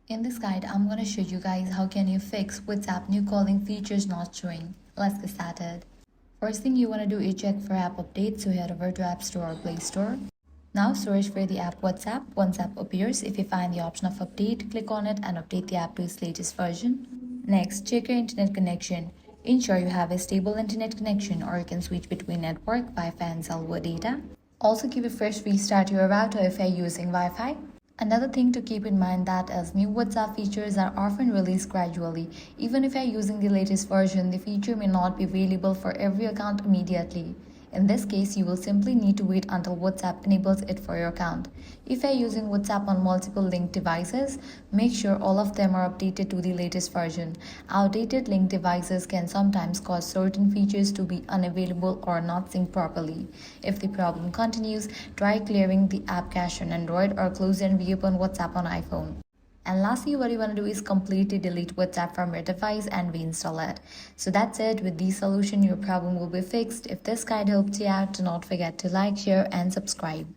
In this guide, I'm going to show you guys how can you fix WhatsApp new calling features not showing. Let's get started. First thing you want to do is check for app updates, so head over to App Store or Play Store. Now search for the app WhatsApp. Once app appears, if you find the option of update, click on it and update the app to its latest version. Next, check your internet connection. Ensure you have a stable internet connection, or you can switch between network, Wi-Fi and cellular data. Also give a fresh restart to your router if you're using Wi-Fi. Another thing to keep in mind that as new WhatsApp features are often released gradually. Even if you're using the latest version, the feature may not be available for every account immediately. In this case, you will simply need to wait until WhatsApp enables it for your account. If you're using WhatsApp on multiple linked devices, make sure all of them are updated to the latest version. Outdated linked devices can sometimes cause certain features to be unavailable or not sync properly. If the problem continues, try clearing the app cache on Android or close and reopen WhatsApp on iPhone. And lastly, what you want to do is completely delete WhatsApp from your device and reinstall it. So that's it. With this solution, your problem will be fixed. If this guide helped you out, do not forget to like, share, and subscribe.